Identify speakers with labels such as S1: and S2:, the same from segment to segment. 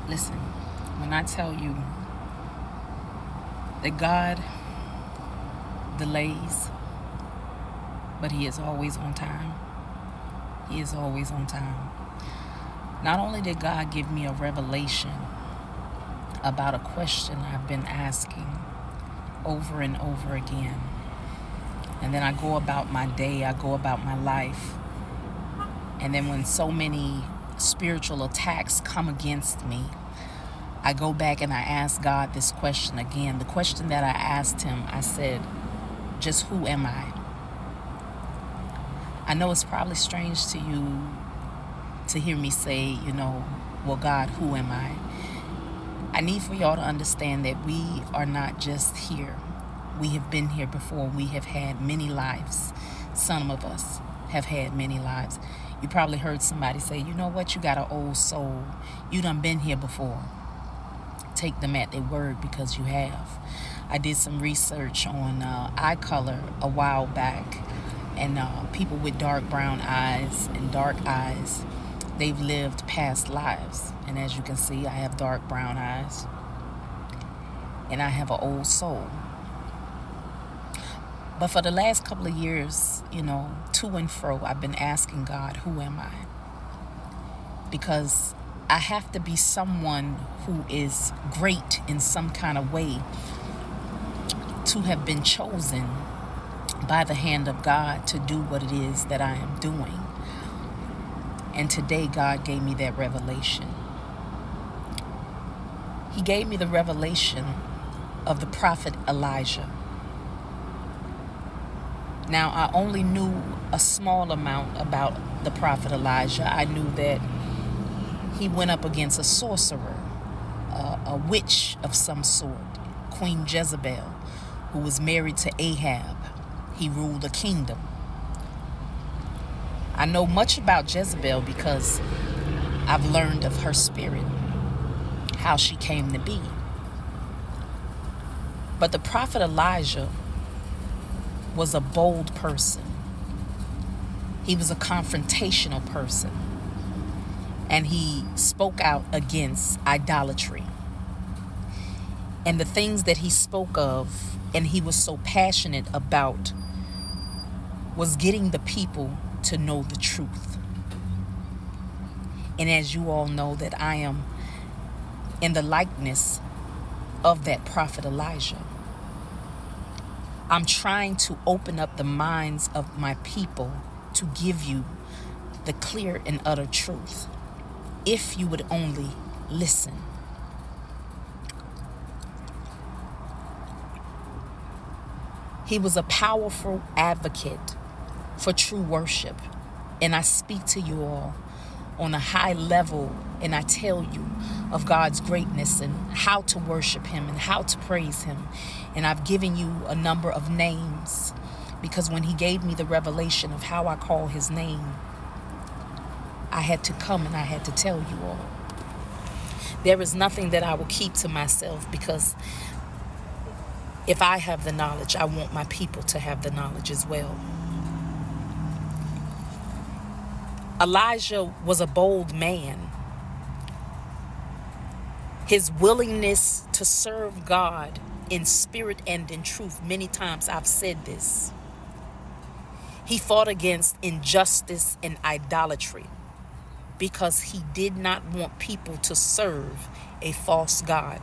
S1: Listen, when I tell you that God delays, but He is always on time, He is always on time. Not only did God give me a revelation about a question I've been asking over and over again, and then I go about my day, I go about my life, and then when so many spiritual attacks come against me, I go back and I ask God this question again. The question that I asked Him, I said, just who am I? I know it's probably strange to you to hear me say, well, God, who am I? I need for y'all to understand that we are not just here. We have been here before. We have had many lives. Some of us have had many lives. You probably heard somebody say, you know what, you got an old soul. You done been here before. Take them at their word, because you have. I did some research on eye color a while back, and people with dark brown eyes and dark eyes, they've lived past lives. And as you can see, I have dark brown eyes, and I have an old soul. But for the last couple of years, to and fro, I've been asking God, who am I? Because I have to be someone who is great in some kind of way to have been chosen by the hand of God to do what it is that I am doing. And today God gave me that revelation. He gave me the revelation of the prophet Elijah. Now, I only knew a small amount about the prophet Elijah. I knew that he went up against a sorcerer, a witch of some sort, Queen Jezebel, who was married to Ahab. He ruled a kingdom. I know much about Jezebel because I've learned of her spirit, how she came to be. But the prophet Elijah was a bold person. He was a confrontational person. And he spoke out against idolatry. And the things that he spoke of and he was so passionate about was getting the people to know the truth. And as you all know, that I am in the likeness of that prophet Elijah. I'm trying to open up the minds of my people to give you the clear and utter truth, if you would only listen. He was a powerful advocate for true worship. And I speak to you all on a high level, and I tell you of God's greatness and how to worship Him and how to praise Him. And I've given you a number of names, because when He gave me the revelation of how I call His name, I had to come and I had to tell you all. There is nothing that I will keep to myself, because if I have the knowledge, I want my people to have the knowledge as well. Elijah was a bold man. His willingness to serve God in spirit and in truth, many times I've said this. He fought against injustice and idolatry because he did not want people to serve a false god.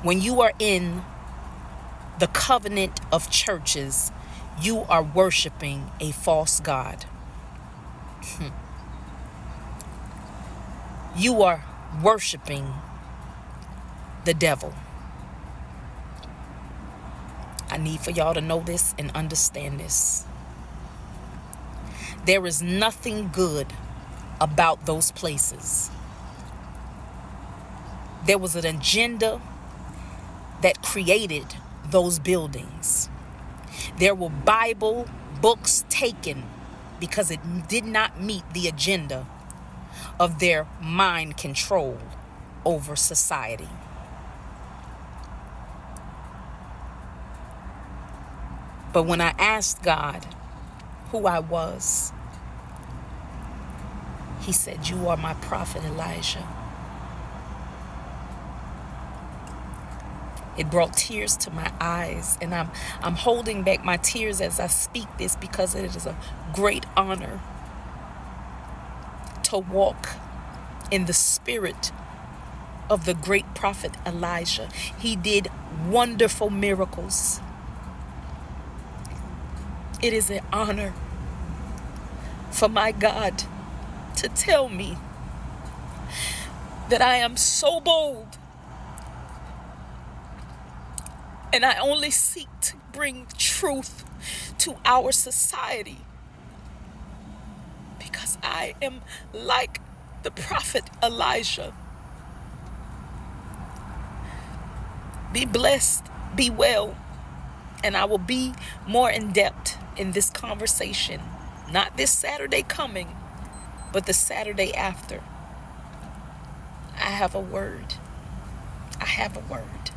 S1: When you are in the covenant of churches, you are worshiping a false god. You are worshiping the devil. I need for y'all to know this and understand this. There is nothing good about those places. There was an agenda that created those buildings. There were Bible books taken because it did not meet the agenda of their mind control over society. But when I asked God who I was, He said, "You are my prophet Elijah." It brought tears to my eyes, and I'm holding back my tears as I speak this, because it is a great honor to walk in the spirit of the great prophet Elijah. He did wonderful miracles. It is an honor for my God to tell me that I am so bold, and I only seek to bring truth to our society, because I am like the prophet Elijah. Be blessed, be well, and I will be more in depth in this conversation, not this Saturday coming, but the Saturday after. I have a word. I have a word.